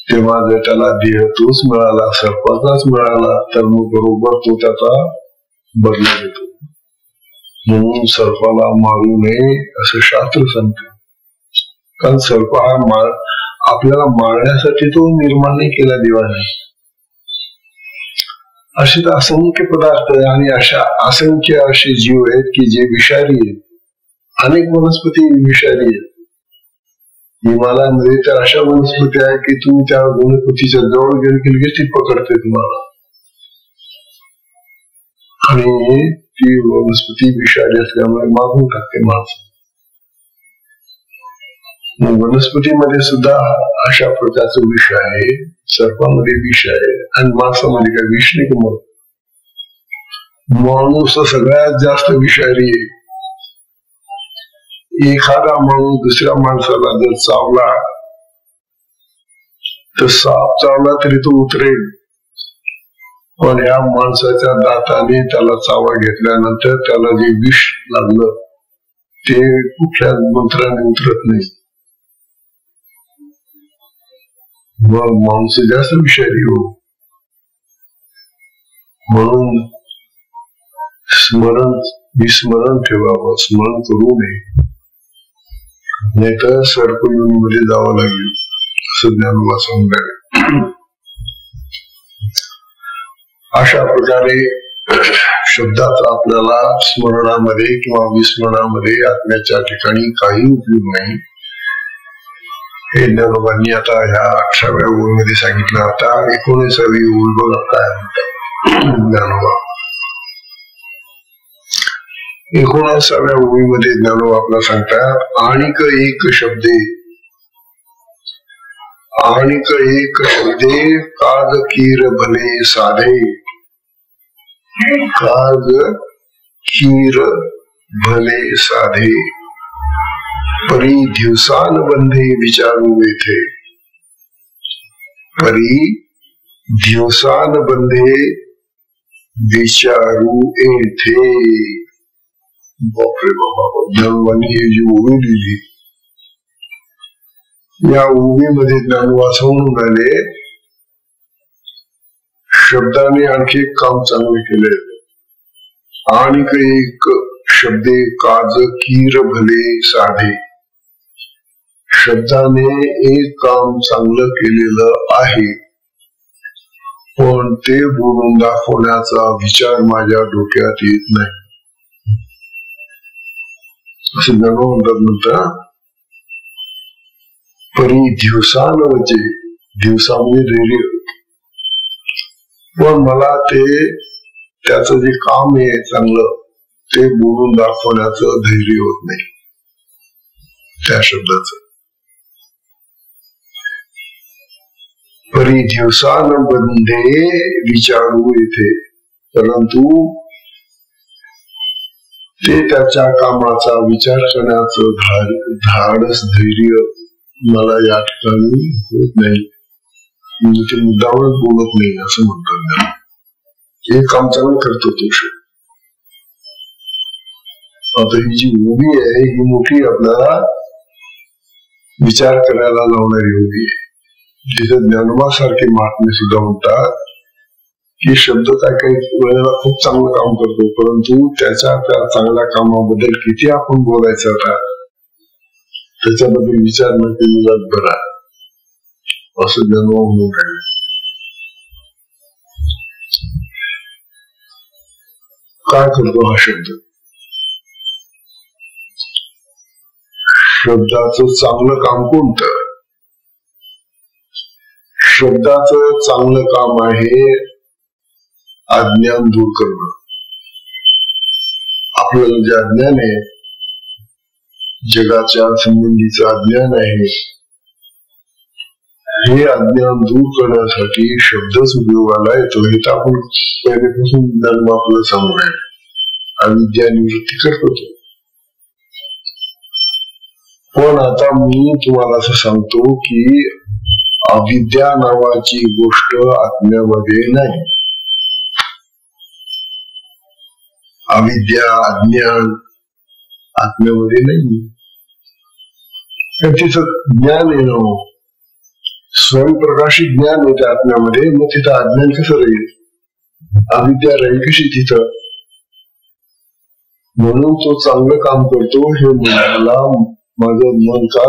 तेव्हा जर त्याला देह तोच मिळाला, सर्पाचाच मिळाला, तर मग बरोबर तो त्याचा बदला घेतो. म्हणून सर्पाला मारू नये असं शास्त्र सांगते. कारण सर्प हा आपल्याला मारण्यासाठी तो निर्माण नाही केला देवाने. असे तर असंख्य पदार्थ आणि अशा असंख्य असे जीव आहेत की जे विषारी आहेत. अनेक वनस्पती विषारी आहेत. हिमालयामध्ये तर अशा वनस्पती आहे की तुम्ही त्या वनस्पतीच्या जवळ गेले की लगेच ती पकडते तुम्हाला. आणि ती वनस्पती विषारी असल्यामुळे मागून टाकते माणसं. वनस्पतीमध्ये सुद्धा अशा प्रकारचं विष आहे, सर्पामध्ये विष आहे, आणि माणसामध्ये काय विष नाही का? मग माणूस सगळ्यात जास्त विषारी आहे. एखादा माणूस दुसऱ्या माणसाला जर चावला तर साप चावला तरी तो उतरेल, पण ह्या माणसाच्या दाताने त्याला चावा घेतल्यानंतर त्याला जे विष लागलं ते कुठल्याच मंत्राने उतरत नाही. मग माणूस जास्त विषारी हो. म्हणून विस्मरण ठेवावं, स्मरण करू नये, नाहीतर सर्पयोनीमध्ये जावं लागेल असं ज्ञानोबा सांगणार. अशा प्रकारे शब्दाचा आपल्याला स्मरणामध्ये किंवा विस्मरणामध्ये आत्म्याच्या ठिकाणी काही उपयोग नाही. हे ज्ञानोबांनी आता ह्या 18व्या ओळीमध्ये सांगितलं. आता 19वी ओळी बघा काय म्हणतात ज्ञानोबा. 19व्या ओळीमध्ये ज्ञानोबा आपला सांगतात, आणिक एक शब्दे काज कीर भले साधे. काज कीर भले साधे, परी दिवसान बंधे विचारू येथे. परी दिवसान बंधे विचारू येथे. बापरे बाबा, ज्ञानोबांनी ही जी ओवी लिहिली, या ओवीमध्ये ज्ञानोबा सांगून राहिले शब्दाने आणखी एक काम चांगले केले. आणि एक शब्दे काज कीर भले साधे. शब्दाने एक काम चांगलं केलेलं आहे, पण ते बोलून दाखवण्याचा विचार माझ्या डोक्यात येत नाही. असं ज्ञानोबा म्हणतात. परी दिवसानवचे, दिवसा म्हणजे रेडिओ, पण मला ते त्याचं जे काम आहे चांगलं ते बोलून दाखवण्याचं धैर्य होत नाही त्या शब्दाचं. परी दिवसान बंदे विचारू येथे, परंतु ते त्याच्या कामाचा विचार करण्याचं धाडस धैर्य मला या ठिकाणी होत नाही. म्हणजे ते मुद्दामच बोलत नाही असं म्हणतात. हे काम चांगलं करतो तो. आता ही जी उभी आहे ही मोठी आपल्याला विचार करायला लावणारी उभी आहे. जिथे ज्ञानोबासारखे महात्मे सुद्धा म्हणतात की शब्द काही वेळेला खूप चांगलं काम करतो, परंतु त्या चांगल्या कामाबद्दल किती आपण बोलायचं आता त्याच्याबद्दल विचार न केलेला बरा, असं ज्ञानोबा म्हणून राहिले. काय करतो हा शब्द? शब्दाचं चांगलं काम कोणतं? शब्दाचं चांगलं काम आहे अज्ञान दूर करणं. आपल्याला जे अज्ञान आहे, जगाच्या संबंधीचं अज्ञान आहे, हे अज्ञान दूर करण्यासाठी शब्दच उपयोगाला येतो. हे तर आपण पहिल्यापासून ज्ञान आपल्याला सांगू आहे. अविद्या निवृत्ती करतो. पण आता मी तुम्हाला असं सांगतो की अविद्या नावाची गोष्ट आत्म्यामध्ये नाही. अविद्या अज्ञान आत्म्यामध्ये नाही. तिचं ज्ञान येणं, स्वयंप्रकाशित ज्ञान येते आत्म्यामध्ये, मग तिथं अज्ञान कसं राहील? अविद्या राहील कशी तिथं? म्हणून तो चांगलं काम करतो हे म्हणायला माझं मन का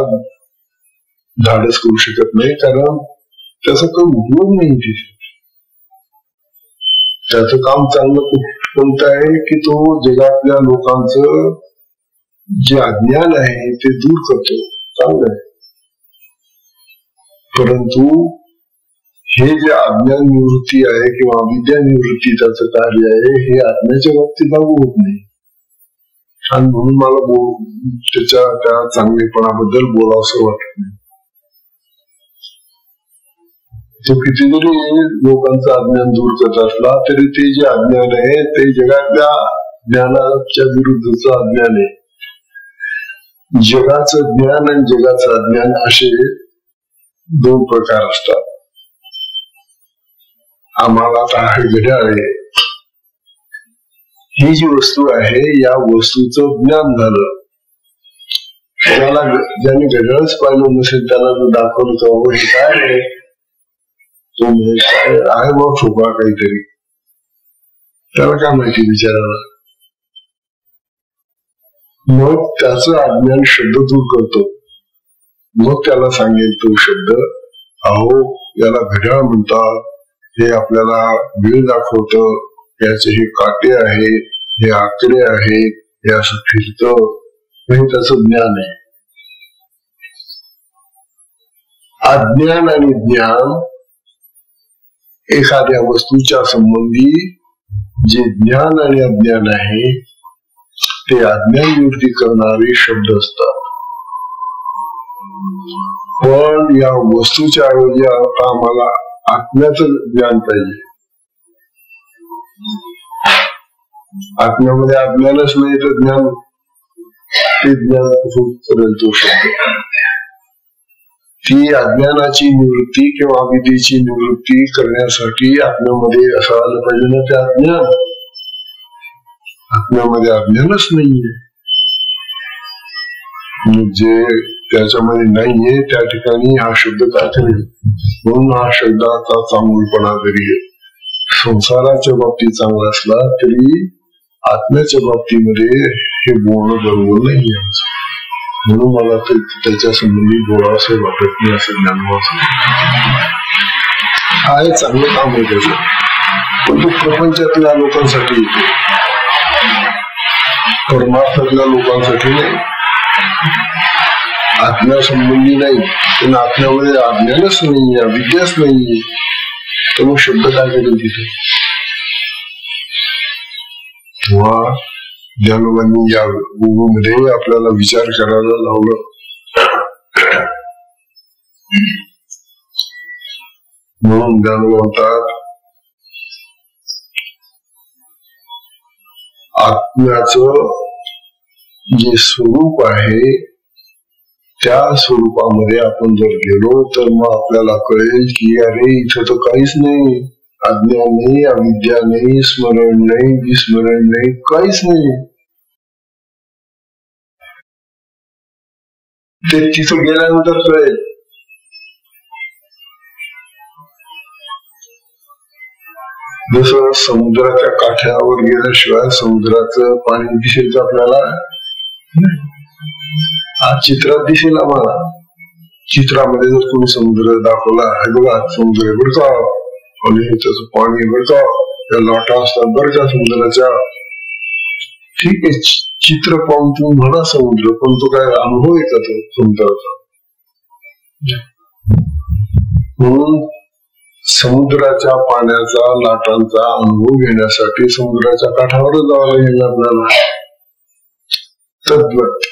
धाडस करू शकत नाही, कारण त्याचा काही उपयोग नाही तिथे. त्याचं काम चांगलं कोणतं आहे की तो जगातल्या लोकांचं जे अज्ञान आहे ते दूर करतो, चांगलं आहे. परंतु हे जे अज्ञान निवृत्ती आहे किंवा अविद्या निवृत्ती त्याचं कार्य आहे, हे आत्म्याच्या बाबतीत लागू होत नाही. आणि म्हणून मला त्याच्या त्या चांगलेपणाबद्दल बोलावंसं वाटत नाही. तो किती जरी लोकांचं अज्ञान दूर करत असला तरी ते जे अज्ञान आहे ते जगातल्या ज्ञानाच्या विरुद्धचं अज्ञान आहे. जगाचं ज्ञान आणि जगाचं अज्ञान असे दोन प्रकार असतात. आम्हाला आता हे घड्याळ आहे, ही जी वस्तू आहे या वस्तूचं ज्ञान झालं. त्याला ज्याने घड्याळच पाहिलं नसेल त्याला जर दाखवलं तर हे काय आहे, तो काय आहे बा ठोका काहीतरी, त्याला काय माहिती बिचाराला. मग त्याचं अज्ञान शब्द दूर करतो. मग त्याला सांगेल तो शब्द, अहो याला घड्याळ म्हणतात, हे आपल्याला वेळ दाखवतं, याचे हे काटे आहेत, हे आकडे आहेत, हे असं फिरतं, हे त्याचं ज्ञान आहे. अज्ञान आणि ज्ञान एखाद्या वस्तूच्या संबंधी जे ज्ञान आणि अज्ञान आहे ते अज्ञान निवृत्ती करणारे शब्द असतात. पण या वस्तूच्या ऐवजी आता आम्हाला आत्म्याचं ज्ञान पाहिजे. आत्म्यामध्ये अज्ञानच नाही तर ज्ञान, ते ज्ञान कुठून करेल तो शब्द? ती अज्ञानाची निवृत्ती किंवा अविद्येची निवृत्ती करण्यासाठी आत्म्यामध्ये असं आलं पाहिजे ना ते अज्ञान. आत्म्यामध्ये अज्ञानच नाहीये. जे त्याच्यामध्ये नाहीये त्या ठिकाणी हा शब्द काय करेल? म्हणून हा शब्दाचा चांगुलपणा जरी संसाराच्या बाबतीत चांगला असला तरी आत्म्याच्या बाबतीमध्ये हे बोलणं बरोबर नाहीये. म्हणून मला त्याच्या संबंधी बोलावंसं वाटत नाही असं ज्ञानोबा आहे. चांगलं काम आहे त्याचं, पण तो प्रपंचातल्या लोकांसाठी, परमार्थातल्या लोकांसाठी नाही. आत्म्यासंबंधी नाही, पण आत्म्यामध्ये अज्ञानच नाही, अविद्याच नाही, तर मग शब्द काय केलं तिथे? तेव्हा ज्ञानोबांनी या गुरुमध्ये आपल्याला विचार करायला लावलं. म्हणून ज्ञानोबा म्हणतात, आत्म्याचं जे स्वरूप आहे त्या स्वरूपामध्ये आपण जर गेलो तर मग आपल्याला कळेल की अरे इथं तर काहीच नाही, अज्ञान नाही, अविद्या नाही, स्मरण नाही, विस्मरण नाही, काहीच नाही. ते तिथं गेल्यानंतर कळेल. जसं समुद्राच्या काठावर गेल्याशिवाय समुद्राचं पाणी दिसेल का आपल्याला? आज चित्रात दिसेल आम्हाला. चित्रामध्ये जर कोणी समुद्र दाखवला, हे बघा समुद्र बरं का, आणि त्याचं पाणी बरं का, त्या लाटा असतात बरं का समुद्राच्या, ठीक आहे, चित्र पाहून तुम्ही म्हणा समुद्र, पण तो काय अनुभव आहे का तो समुद्राचा? म्हणून समुद्राच्या पाण्याचा, लाटांचा अनुभव घेण्यासाठी समुद्राच्या काठावरच जावं लागेल आपल्याला. तद्वत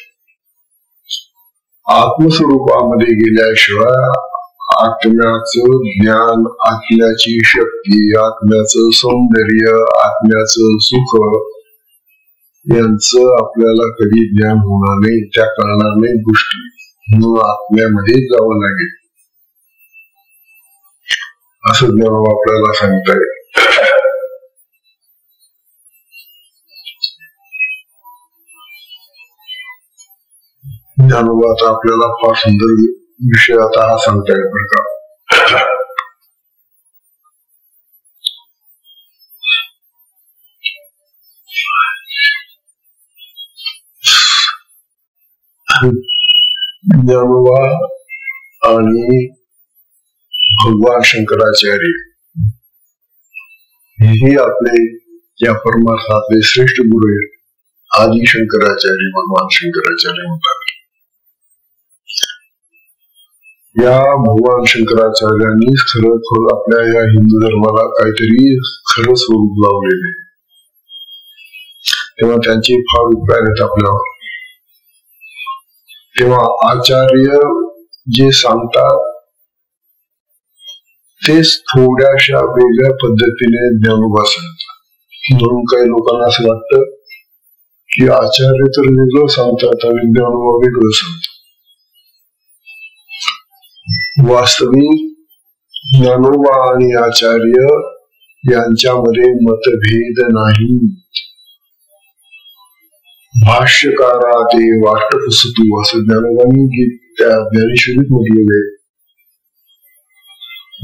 आत्मस्वरूपामध्ये गेल्याशिवाय आत्म्याचं ज्ञान, आत्म्याची शक्ती, आत्म्याचं सौंदर्य, आत्म्याचं सुख यांचं आपल्याला कधी ज्ञान होणार नाही, त्या कळणार नाही गोष्टी. म्हणून आत्म्यामध्ये जावं लागेल असं ज्ञान आपल्याला सांगताय. ज्ञानोबा आता आपल्याला फार सुंदर विषय आता हा सांगताय बरं का. ज्ञानोबा आणि भगवान शंकराचार्य हे आपले या परमार्थातले श्रेष्ठ गुरु आहेत. आदि शंकराचार्य, भगवान शंकराचार्य म्हणतात. या भगवान शंकराचार्यांनीच खरं आपल्या या हिंदू धर्माला काहीतरी खरं स्वरूप लावलेले. तेव्हा त्यांचे फार उपकार आहेत आपल्यावर. तेव्हा आचार्य जे सांगतात तेच थोड्याशा वेगळ्या पद्धतीने ज्ञानोबा सांगतात. म्हणून काही लोकांना असं वाटतं की आचार्य तर वेगळं सांगतात आणि ज्ञानोबा वेगळं सांगतात. वास्तविक ज्ञानोबा आणि आचार्य यांच्यामध्ये मतभेद नाही. भाष्यकारा ते वाट पुसतू असं ज्ञानोबांनी त्या ज्ञानेश्वरीत म्हटलेलं आहे.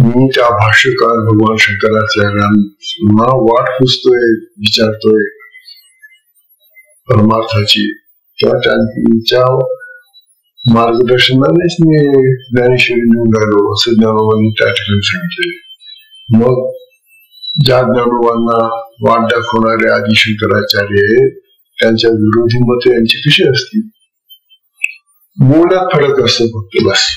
मी त्या भाष्यकार भगवान शंकराचार्यांना वाट पुसतोय, विचारतोय परमार्थाची, तेव्हा त्यांच्या मार्गदर्शनानेच मी ज्ञानेश्वरी लिहून राहिलो असं ज्ञानोबांनी त्या ठिकाणी सांगितले. मग ज्या ज्ञानोबांना वाट दाखवणारे आदि शंकराचार्य त्यांच्या विरोधी मते यांची कशी असतील? बोलण्यात फरक असतो फक्त, बस.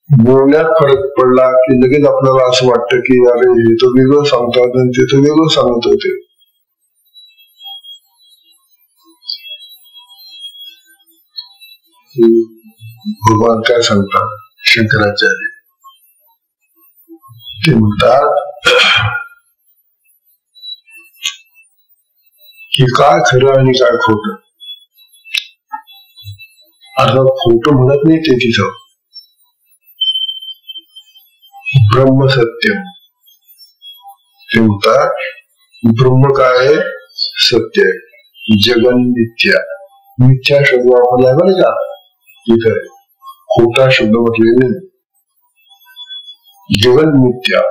बोलण्यात फरक पडला की लगेच आपल्याला असं वाटतं की अरे हे तर वेगळं सांगतात आणि ते तर वेगळं सांगत होते. भगवान काय सांगतात शंकराचार्य? ते म्हणतात की काय खरं आणि काय खोटं. आता खोटं म्हणत नाही ते तिथं. ब्रह्म सत्यम ते म्हणतात. ब्रह्म काय आहे? सत्य आहे. जगन मिथ्या. मिथ्या शब्द वापरलाय बरं का तिथं, खोटा शब्द म्हटलेले. जगन मिथ्या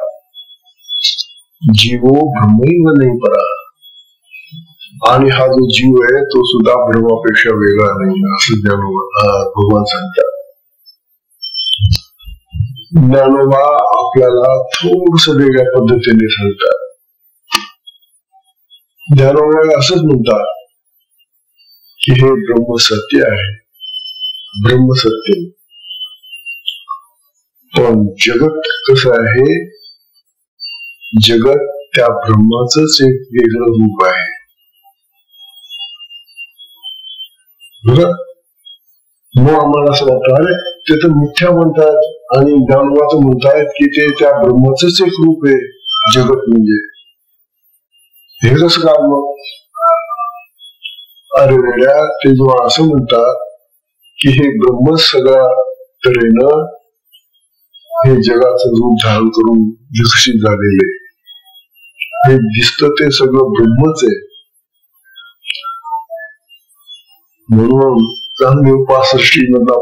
जीवो ब्रह्मैव नाही परा. आणि हा जो जीव आहे तो सुद्धा ब्रह्मापेक्षा वेगळा नाही असं भगवान सांगतात. ज्ञानोबा आपल्याला थोडस वेगळ्या पद्धतीने सांगतात. ज्ञानोबा असंच म्हणतात की हे ब्रह्म सत्य आहे ब्रह्मसत्य. पण जगत कसं आहे, जगत त्या ब्रह्माचंच एक वेगळं रूप आहे. बरं, मग आम्हाला असं वाटतं, अरे ते तर मिथ्या म्हणतात आणि ज्ञानवाचं म्हणतायत की ते त्या ब्रह्माचंच एक रूप आहे जगत म्हणजे. हे कसं काय मग? अरे वेड्या, ते जेव्हा असं म्हणतात की हे ब्रह्मच सगळ्या तऱ्हेनं हे जगाचं रूप धारण करून विकसित झालेले, हे दिसतं ते सगळं ब्रह्मच आहे. म्हणून चांगली उपासृष्टी मधला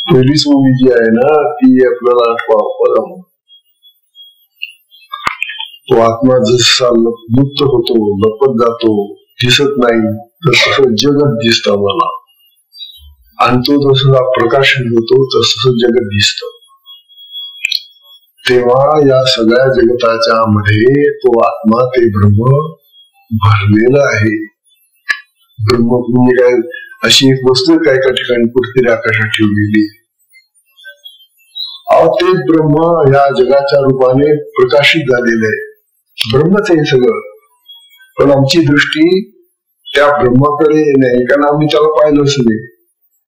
पहिलीच मुली जी आहे ना, ती आपल्याला आठवा. तो आत्मा जसा लुप्त होतो, लपत जातो, दिसत नाही, तसं जगत दिसतं मला. आणि तो जसा प्रकाशित होतो तसं जगत दिसत. तेव्हा या सगळ्या जगताच्या मध्ये तो आत्मा, ते ब्रह्म भरलेला आहे. ब्रह्म म्हणजे काय, अशी एक वस्तू काय एका ठिकाणी कुठेतरी आकाशात ठेवलेली. ते ब्रह्म या जगाच्या रूपाने प्रकाशित झालेलं आहे. ब्रह्मच आहे सगळं. पण आमची दृष्टी त्या ब्रह्माकडे नाही, कारण आम्ही त्याला पाहिलंच नाही.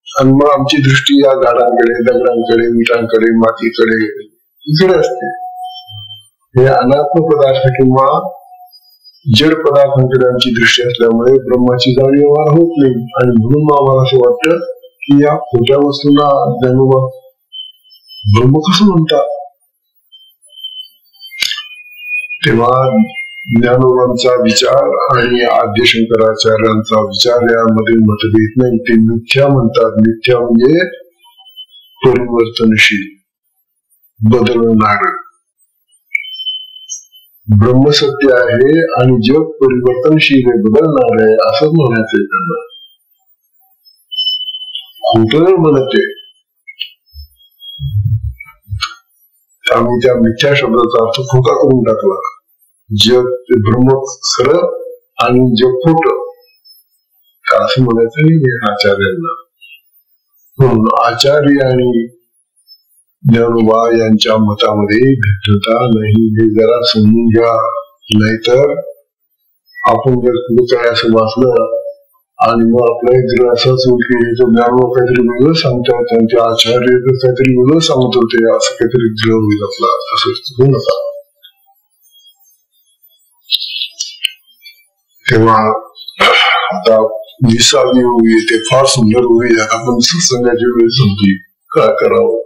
आणि मग आमची दृष्टी या झाडांकडे, दगडांकडे, मिठांकडे, मातीकडे इकडे असते. हे अनात्म पदार्थ किंवा जड पदार्थांकडे आमची दृष्टी असल्यामुळे ब्रह्माची जाणीव होत नाही. आणि म्हणून आम्हाला असं वाटतं की या खोट्या वस्तूंना ज्ञानोबा ब्रह्म कसं म्हणतात. तेव्हा ज्ञानोबांचा विचार आणि आद्य शंकराचार्यांचा विचार यामध्ये मतभेद नाही. ते मिथ्या म्हणतात. मिथ्या म्हणजे परिवर्तनशील, बदलणार. ब्रह्मसत्य आहे आणि जग परिवर्तनशील आहे, बदलणार आहे, असं म्हणायचंय त्यांना. खोटं म्हणते. आम्ही त्या मिथ्या शब्दाचा अर्थ खोटा करून टाकला. जग ब्रह्म खरं आणि जग खोटं, असं म्हणायचं नाही आचार्यांना. म्हणून आचार्य आणि ज्ञानोबा यांच्या मतामध्ये भिन्नता नाही, हे जरा समजून घ्या. नाहीतर आपण जर काय असं वाचलं आणि मग आपल्या इकडे असंच की ज्ञानोबा काहीतरी वेगळं सांगतात आणि ते आचार्य काहीतरी वेगळं सांगत होते, असं काहीतरी ग्रह होईल आपला. तसंच होऊ नका. तेव्हा आता 20वी ओवी येते, फार सुंदर ओवी आहे. आपण सत्संगाची वेळ संपली, काय करावं.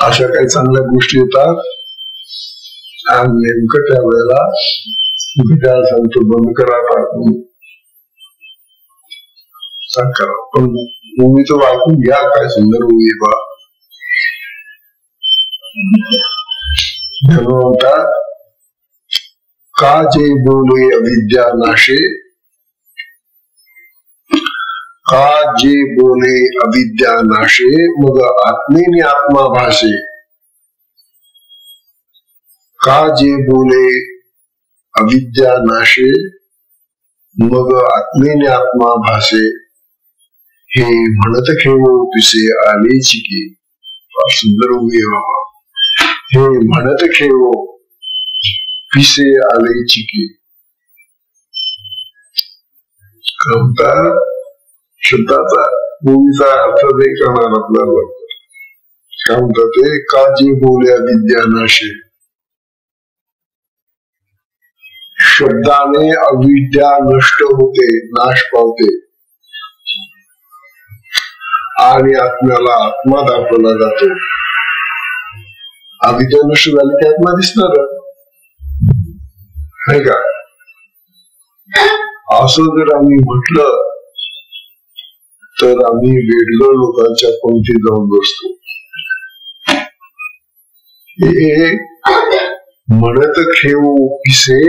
अशा काही चांगल्या गोष्टी येतात आणि नेमकं त्या वेळेला विचार सांगतो बंद करा, करा. पण ओवीचं वाचून घ्या, काय सुंदर ओवी बा. म्हणतात, का जे बोले अविद्या नाशे, का जे बोले अविद्या नाशे, मग आत्मेने आत्मा भाषे. का जे बोले अविद्या नाशे, मग आत्मेने आत्मा भाषे. हे म्हणत खेळो पिसे आले चिकी. सुंदर उभी बाबा. हे म्हणत खेळो पिसे आले चिकी. कमता शब्दाचा भूमीचा अर्थ नाही करणार आपल्याला. काय म्हणतात ते, का जे बोल्या विद्या नाशे. शब्दाने अविद्या नष्ट होते, नाश पावते आणि आत्म्याला आत्मा दाखवला जातो. अविद्या नष्ट झाली की आत्मा दिसणार आहे का. असं जर आम्ही म्हटलं तर आम्ही वेडगळ लोकांच्या पंक्तीत जाऊन बसतो. हे म्हणत खेळू पिसे,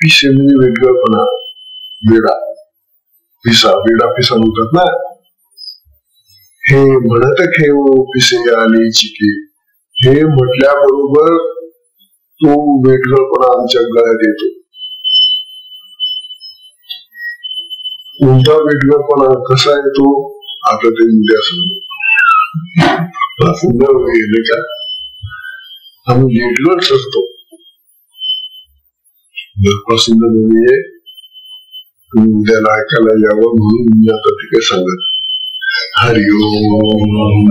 पिसे म्हणजे वेडगळपणा, वेडा पिसा, वेडा पिसा म्हणतात ना. हे म्हणत खेळू पिसे आले चिके. हे म्हटल्याबरोबर तो वेडगळपणा आमच्या गळ्यात येतो. उलटा वेगळेपणा कसा येतो आता ते उद्या समजा सुंदर गेले का आम्ही लेटगट असतो सुंदर नाहीये तुम्ही उद्याला ऐकायला यावं म्हणून मी आता तिकडे सांगत हरिओम.